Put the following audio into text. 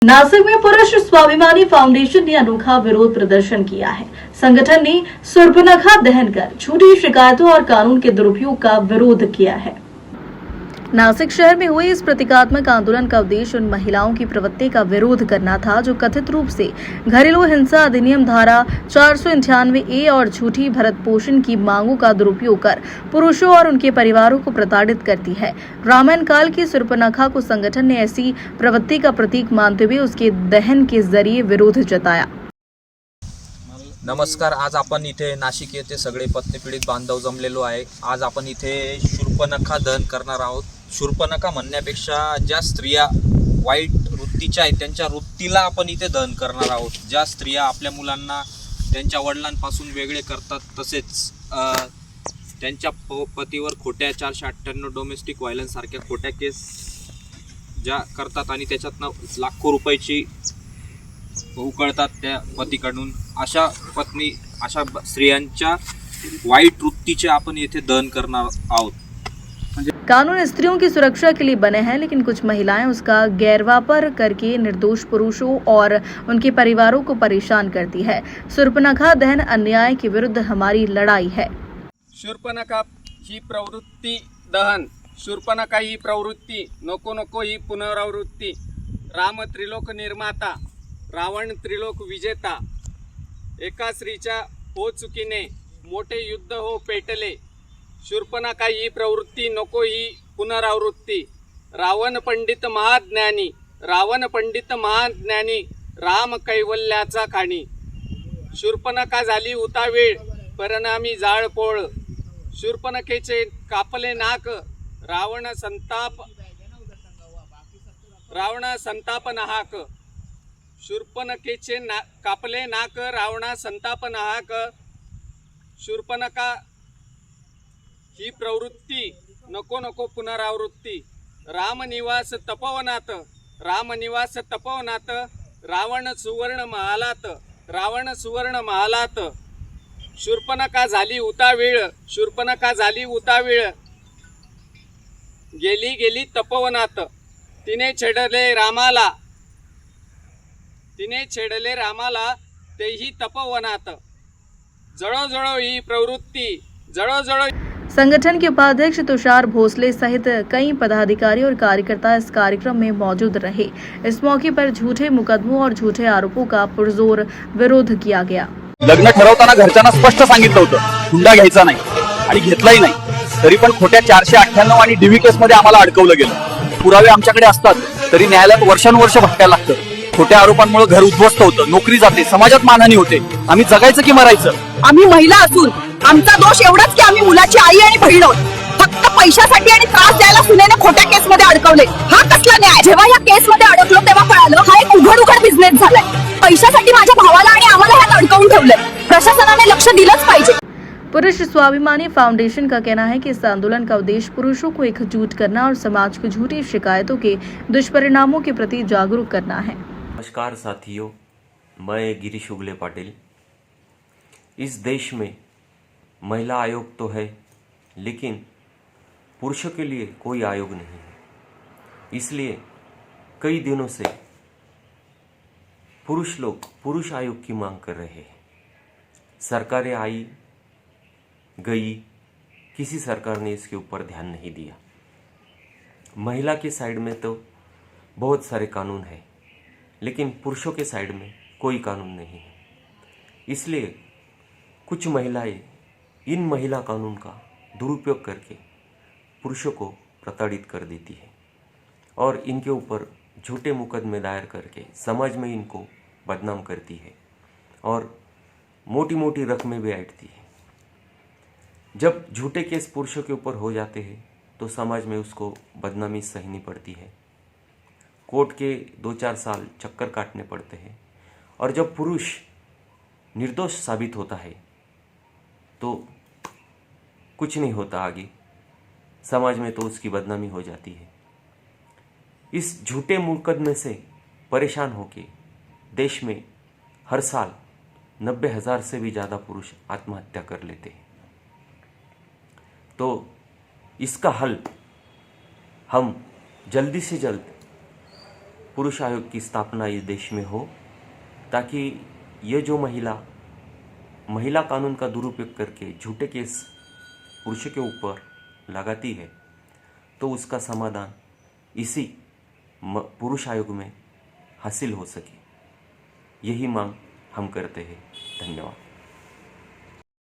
नासिक में पुरुष स्वाभिमानी फाउंडेशन ने अनोखा विरोध प्रदर्शन किया है। संगठन ने शूर्पणखा दहन कर झूठी शिकायतों और कानून के दुरुपयोग का विरोध किया है। नासिक शहर में हुए इस प्रतीकात्मक आंदोलन का उद्देश्य उन महिलाओं की प्रवृत्ति का विरोध करना था जो कथित रूप से घरेलू हिंसा अधिनियम धारा 498A और झूठी भरण पोषण की मांगों का दुरुपयोग कर पुरुषों और उनके परिवारों को प्रताड़ित करती है। रामायण काल की शूर्पणखा को संगठन ने ऐसी प्रवृत्ति का प्रतीक मानते हुए उसके दहन के जरिए विरोध जताया। नमस्कार, आज आपण इथे नाशिक येथे सगळे पत्नीपीडित बांधव जमलेलो आहे। आज आपण इथे शूर्पणखा दहन करणार आहोत। शूर्पणखा म्हणण्यापेक्षा ज्या स्त्रिया वाईट वृत्तीच्या आहेत त्यांच्या वृत्तीला आपण इथे दहन करणार आहोत। ज्या स्त्रिया आपल्या मुलांना त्यांच्या वडिलांपासून वेगळे करतात, तसेच त्यांच्या पतीवर खोट्या 498 डोमेस्टिक व्हायलन्स सारख्या खोट्या केस ज्या करतात आणि त्याच्यातनं लाखो रुपयाची उकळतात त्या पतीकडून, अशा पत्नी अशा स्त्रियांच्या वाईट वृत्तीचे आपण येथे दहन करणार आहोत। कानून स्त्रियों की सुरक्षा के लिए बने हैं, लेकिन कुछ महिलाएं उसका गैरवापर करके निर्दोष पुरुषों और उनके परिवारों को परेशान करती है। शूर्पणखा दहन अन्याय के विरुद्ध हमारी लड़ाई है। शूर्पणखा ही प्रवृत्ती दहन, शूर्पणखा ही प्रवृत्ती नको नको ही पुनरावृत्ती। राम त्रिलोक निर्माता, रावण त्रिलोक विजेता। एका स्त्रीच्या हो चुकीने मोठे युद्ध हो पेटले। शूर्पणखा ही प्रवृत्ती नको ही पुनरावृत्ती। रावण पंडित महाज्ञानी, रावण पंडित महाज्ञानी, राम कैवल्याचा खाणी। शूर्पणखा झाली उतावीळ, परिणामी जाळपोळ। शूर्पणखेचे कापले नाक, रावण संताप नाहक। शूर्पणखेचे कापले नाक, रावणा संताप नाहक। शूर्पणखा ही प्रवृत्ती नको नको पुनरावृत्ती। रामनिवास तपोवनात, रामनिवास तपोवनात, रावण सुवर्ण महालात, रावण सुवर्ण महालात। शूर्पणखा झाली उतावीळ, शूर्पणखा झाली उतावीळ, गेली गेली तपोवनात। तिने छेडले रामाला, तिने छेडले रामाला, तेही तपोवनात। जळो जळो ही प्रवृत्ती, जळो जळो। संगठन के उपाध्यक्ष तुषार भोसले सहित कई पदाधिकारी और कार्यकर्ता इस कार्यक्रम में मौजूद रहे। इस मौके पर झूठे मुकदमों और झूठे आरोपों का पुरजोर विरोध किया गया। लग्न ठरवताना घरच्यांना स्पष्ट सांगितलं होतं हुंडा घ्यायचा नाही आणि घेतलाही नाही, तरी पण खोट्या 498 आणि डीव्ही केसमध्ये आम्हाला अडकवलं गेलं। पुरावे आमच्याकडे असतात तरी न्यायालयात वर्षानुवर्ष भटकायला लागतं। खोट्या आरोपांमुळे घर उद्ध्वस्त होतं, नोकरी जाते, समाजात मानहानी होते। आम्ही जगायचं की मरायचं? आम्ही महिला असून आमचा दोष एवढाच की आम्ही मुलाची आई आणि बहीण आहोत। फक्त पैशासाठी आणि त्रास द्यायला सुनेने खोट्या केसमध्ये अडकवले। हा कसला न्याय? जेव्हा या केसमध्ये अडकलो तेव्हा कळालं हा एक उघड बिझनेस झालाय। पैशासाठी माझ्या भावाला आणि आम्हाला ह्यात अडकवून ठेवलंय। प्रशासनाने लक्ष दिलंच पाहिजे। पुरुष स्वाभिमानी फाउंडेशन का कहना है कि इस आंदोलन का उद्देश्य पुरुषों को एकजुट करना और समाज को झूठी शिकायतों के दुष्परिणामों के प्रति जागरूक करना है। नमस्कार साथियों, मैं गिरीश उगले पाटिल। इस देश में महिला आयोग तो है, लेकिन पुरुषों के लिए कोई आयोग नहीं है। इसलिए कई दिनों से पुरुष लोग पुरुष आयोग की मांग कर रहे हैं। सरकारें आई गई, किसी सरकार ने इसके ऊपर ध्यान नहीं दिया। महिला के साइड में तो बहुत सारे कानून हैं, लेकिन पुरुषों के साइड में कोई कानून नहीं है। इसलिए कुछ महिलाएं इन महिला कानून का दुरुपयोग करके पुरुषों को प्रताड़ित कर देती है और इनके ऊपर झूठे मुकदमे दायर करके समाज में इनको बदनाम करती है और मोटी मोटी रकमें भी ऐंठती है। जब झूठे केस पुरुषों के ऊपर हो जाते हैं तो समाज में उसको बदनामी सहनी पड़ती है, कोर्ट के 2-4 साल चक्कर काटने पड़ते हैं, और जब पुरुष निर्दोष साबित होता है तो कुछ नहीं होता आगे, समाज में तो उसकी बदनामी हो जाती है। इस झूठे मुकदमे से परेशान होके देश में हर साल 90,000 से भी ज़्यादा पुरुष आत्महत्या कर लेते हैं। तो इसका हल हम जल्दी से जल्द पुरुष आयोग की स्थापना इस देश में हो, ताकि ये जो महिला कानून का दुरुपयोग करके झूठे केस पुरुष के ऊपर लगाती है, तो उसका समाधान इसी पुरुष आयोग में हासिल हो सके। यही मांग हम करते हैं। धन्यवाद।